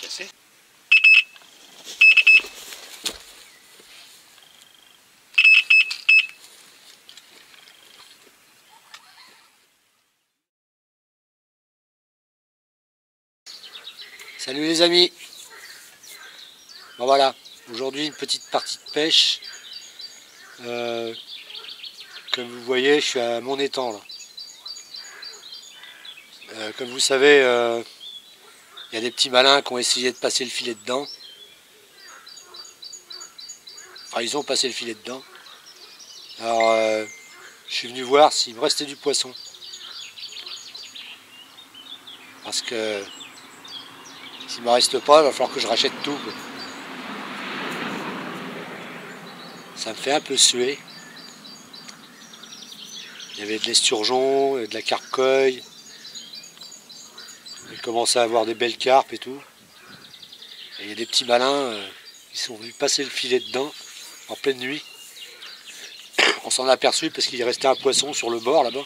Cassé. Salut les amis. Bon voilà, aujourd'hui une petite partie de pêche. Comme vous voyez, je suis à mon étang là. Comme vous savez, il y a des petits malins qui ont essayé de passer le filet dedans. Enfin, ils ont passé le filet dedans. Alors, je suis venu voir s'il me restait du poisson. Parce que s'il ne me reste pas, il va falloir que je rachète tout, quoi. Ça me fait un peu suer. Il y avait de l'esturgeon, de la carpe-coille. J'ai commencé à avoir des belles carpes et tout. Et il y a des petits malins qui sont venus passer le filet dedans en pleine nuit. On s'en a aperçu parce qu'il restait un poisson sur le bord là-bas.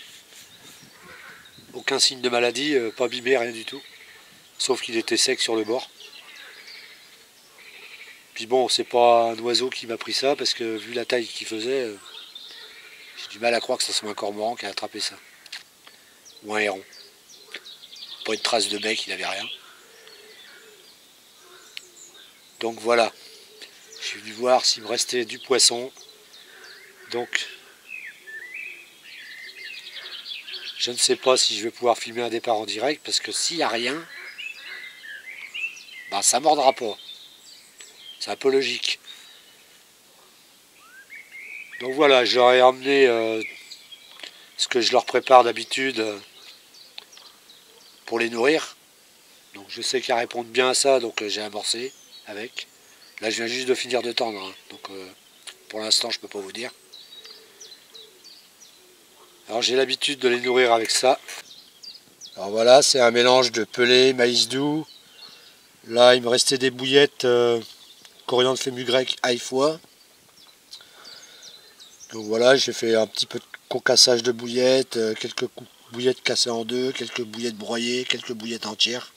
Aucun signe de maladie, pas abîmé, rien du tout. Sauf qu'il était sec sur le bord. Puis bon, c'est pas un oiseau qui m'a pris ça parce que vu la taille qu'il faisait, j'ai du mal à croire que ça soit un cormoran qui a attrapé ça. Ou un héron. Pas une trace de bec, il n'avait rien. Donc voilà. Je suis venu voir s'il me restait du poisson. Donc, je ne sais pas si je vais pouvoir filmer un départ en direct parce que s'il n'y a rien, ben ça mordra pas. C'est un peu logique. Donc voilà, je leur ai emmené ce que je leur prépare d'habitude pour les nourrir. Donc je sais qu'elles répondent bien à ça, donc j'ai amorcé avec. Là je viens juste de finir de tendre, hein. Donc pour l'instant je peux pas vous dire. Alors j'ai l'habitude de les nourrir avec ça. Alors voilà, c'est un mélange de pelé, maïs doux. Là il me restait des bouillettes coriandre fenugrec, ail foie. Donc voilà, j'ai fait un petit peu de concassage de bouillettes, quelques bouillettes cassées en deux, quelques bouillettes broyées, quelques bouillettes entières.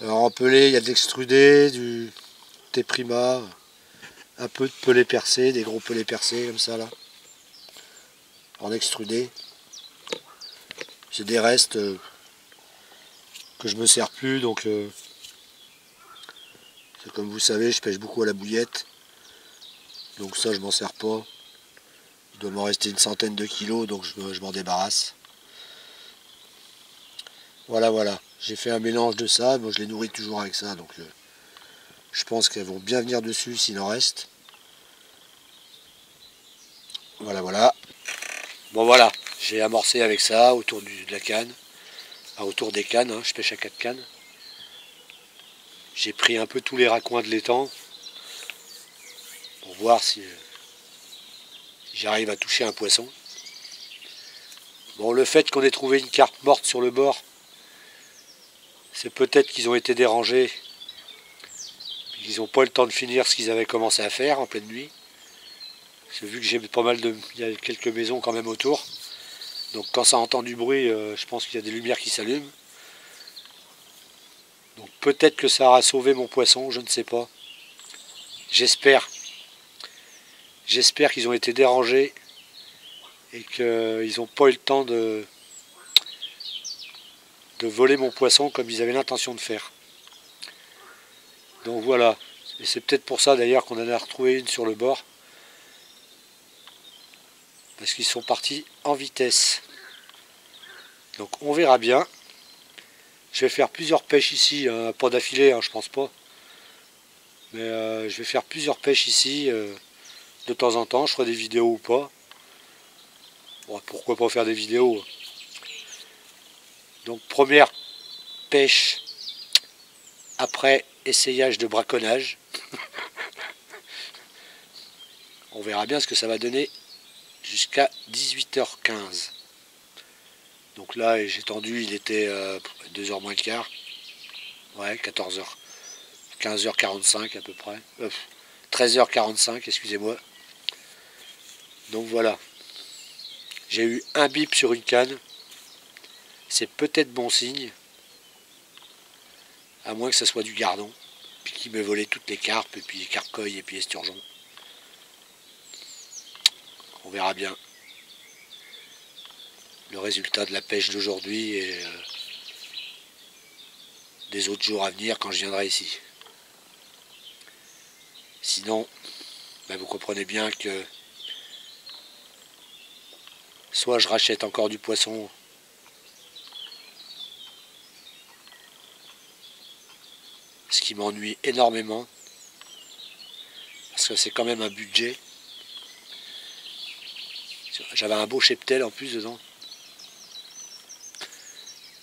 Alors en pelé, il y a de l'extrudé, du thé prima, un peu de pelé percé, des gros pelés percés comme ça là. En extrudé. C'est des restes que je me sers plus, donc comme vous savez, je pêche beaucoup à la bouillette. Donc ça je m'en sers pas. Il doit m'en rester une centaine de kilos, donc je m'en débarrasse. Voilà, voilà. J'ai fait un mélange de ça, moi je les nourris toujours avec ça, donc je pense qu'elles vont bien venir dessus s'il en reste. Voilà, voilà. Bon voilà, j'ai amorcé avec ça autour de la canne. Enfin, autour des cannes, hein, je pêche à 4 cannes. J'ai pris un peu tous les raccoins de l'étang pour voir si j'arrive à toucher un poisson. Bon, le fait qu'on ait trouvé une carpe morte sur le bord, c'est peut-être qu'ils ont été dérangés. Ils n'ont pas eu le temps de finir ce qu'ils avaient commencé à faire en pleine nuit. J'ai vu que j'ai pas mal de... Il y a quelques maisons quand même autour. Donc quand ça entend du bruit, je pense qu'il y a des lumières qui s'allument. Donc peut-être que ça aura sauvé mon poisson, je ne sais pas. J'espère. J'espère qu'ils ont été dérangés et qu'ils n'ont pas eu le temps de voler mon poisson comme ils avaient l'intention de faire. Donc voilà. Et c'est peut-être pour ça d'ailleurs qu'on en a retrouvé une sur le bord. Parce qu'ils sont partis en vitesse. Donc on verra bien. Je vais faire plusieurs pêches ici, hein, pas d'affilée, hein, je pense pas. Mais je vais faire plusieurs pêches ici, de temps en temps, je ferai des vidéos ou pas. Bon, pourquoi pas faire des vidéos. Donc première pêche après essayage de braconnage. On verra bien ce que ça va donner jusqu'à 18h15. Donc là j'ai tendu, il était 2h moins le quart. Ouais, 14h. 15h45 à peu près. 13h45, excusez-moi. Donc voilà. J'ai eu un bip sur une canne. C'est peut-être bon signe. À moins que ça soit du gardon, puis qu'il m'ait volé toutes les carpes, et puis carcoï et puis esturgeon. On verra bien le résultat de la pêche d'aujourd'hui et des autres jours à venir quand je viendrai ici. Sinon, ben vous comprenez bien que soit je rachète encore du poisson, ce qui m'ennuie énormément, parce que c'est quand même un budget. J'avais un beau cheptel en plus dedans.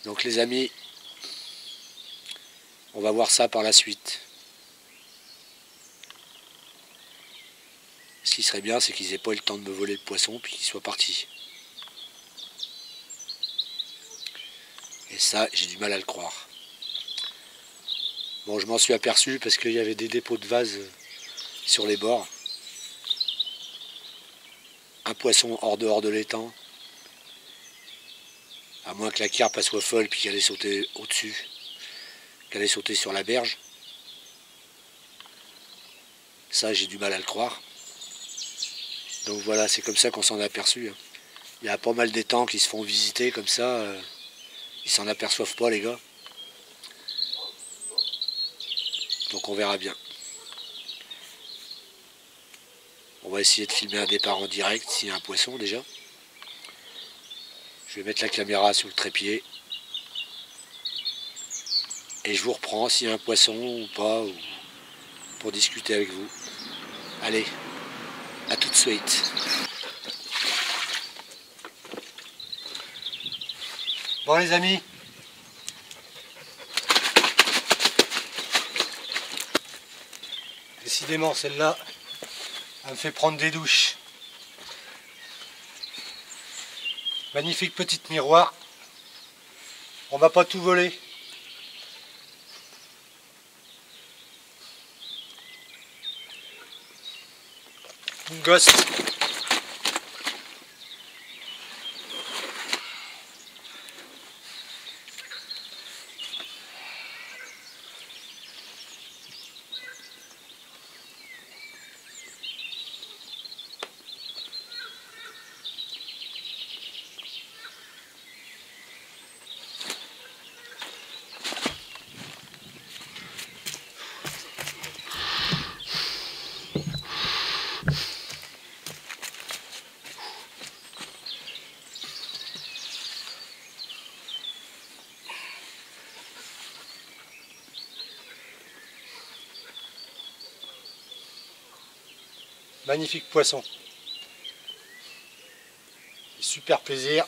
Donc les amis, on va voir ça par la suite. Ce qui serait bien, c'est qu'ils n'aient pas eu le temps de me voler le poisson, puis qu'ils soient partis. Et ça, j'ai du mal à le croire. Bon, je m'en suis aperçu parce qu'il y avait des dépôts de vases sur les bords. Un poisson hors dehors de l'étang. À moins que la carpe soit folle puis qu'elle ait sauté au-dessus. Qu'elle ait sauté sur la berge. Ça, j'ai du mal à le croire. Donc voilà, c'est comme ça qu'on s'en est aperçu. Il y a pas mal d'étangs qui se font visiter comme ça. Ils s'en aperçoivent pas, les gars. Donc on verra bien. On va essayer de filmer un départ en direct s'il y a un poisson déjà. Je vais mettre la caméra sur le trépied. Et je vous reprends s'il y a un poisson ou pas, pour discuter avec vous. Allez, à tout de suite. Bon les amis. Décidément celle-là, elle me fait prendre des douches. Magnifique petite miroir. On m'a pas tout volé. Une ghost. Magnifique poisson. Super plaisir.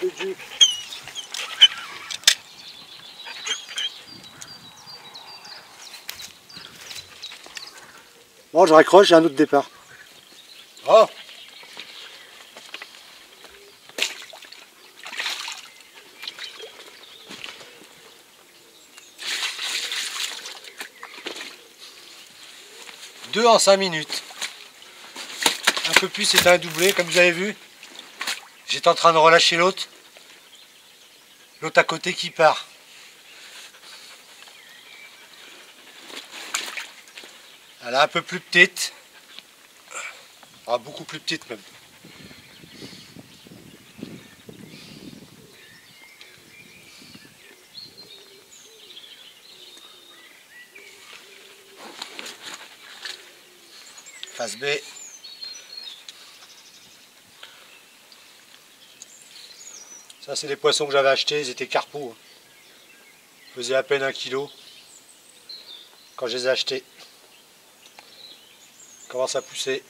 De Dieu. Bon, je raccroche, j'ai un autre départ. Oh. Deux en 5 minutes. Un peu plus, c'était un doublé, comme vous avez vu. J'étais en train de relâcher l'autre. L'autre à côté qui part. Elle est un peu plus petite. Ah, beaucoup plus petite même. Face B. Ça c'est les poissons que j'avais achetés, ils étaient carpos. Ils faisaient à peine 1 kg quand je les ai achetés. Ils commencent à pousser.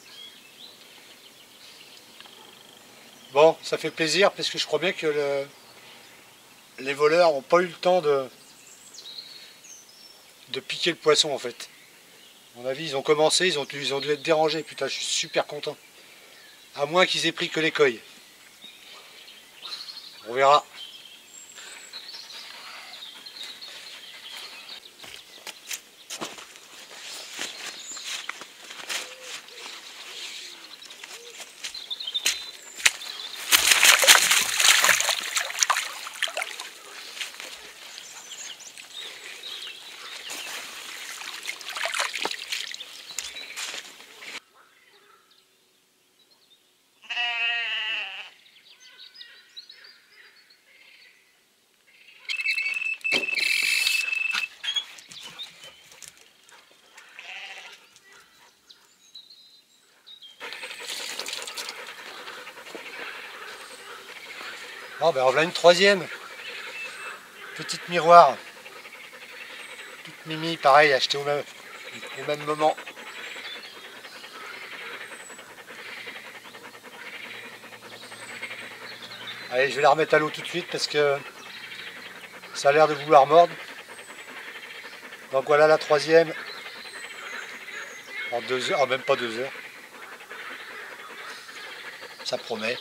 Bon, ça fait plaisir parce que je crois bien que les voleurs n'ont pas eu le temps de piquer le poisson en fait. À mon avis, ils ont commencé, ils ont dû être dérangés. Putain, je suis super content. À moins qu'ils aient pris que les coilles. On verra. Oh ben en voilà une troisième. Petite miroir. Toute mimi, pareil, achetée au même moment. Allez, je vais la remettre à l'eau tout de suite parce que ça a l'air de vouloir mordre. Donc voilà la troisième. En 2 heures, même pas 2 heures. Ça promet.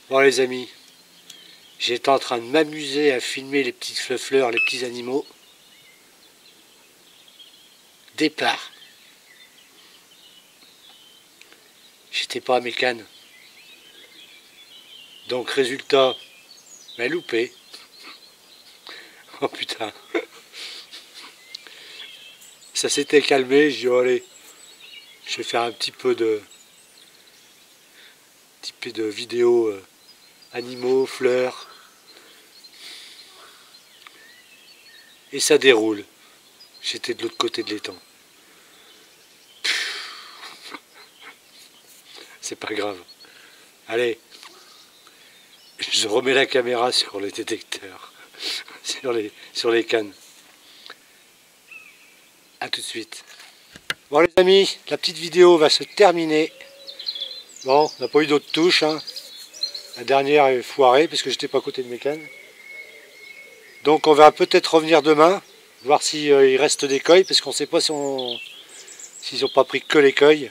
Bon les amis, j'étais en train de m'amuser à filmer les petites fleurs, les petits animaux. Départ. J'étais pas à mes cannes. Donc résultat, ben loupé. Oh putain. Ça s'était calmé, j'ai dit oh, allez, je vais faire un petit peu de vidéo animaux, fleurs. Et ça déroule. J'étais de l'autre côté de l'étang. c'est pas grave. Allez, je remets la caméra sur le détecteur, sur les cannes. A tout de suite. Bon les amis, la petite vidéo va se terminer. Bon, on n'a pas eu d'autres touches, hein. La dernière est foirée parce que j'étais pas à côté de mes cannes. Donc on va peut-être revenir demain, voir s'il reste des coilles, parce qu'on ne sait pas s'ils n'ont pas pris que les coilles.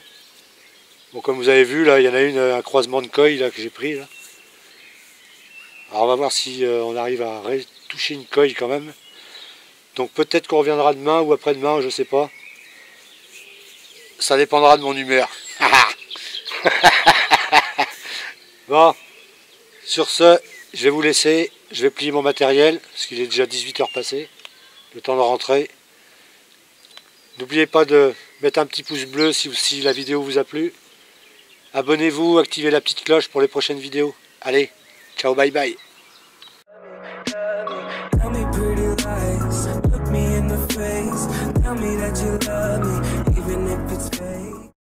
Bon, comme vous avez vu, là, il y en a un croisement de coilles là, que j'ai pris. Là. Alors on va voir si on arrive à toucher une coille quand même. Donc peut-être qu'on reviendra demain ou après-demain, je ne sais pas. Ça dépendra de mon humeur. Bon, sur ce, je vais vous laisser. Je vais plier mon matériel, parce qu'il est déjà 18 h passé. Le temps de rentrer. N'oubliez pas de mettre un petit pouce bleu si la vidéo vous a plu. Abonnez-vous, activez la petite cloche pour les prochaines vidéos. Allez, ciao, bye bye. Tell me pretty lies, look me in the face, tell me that you love me, even if it's fake.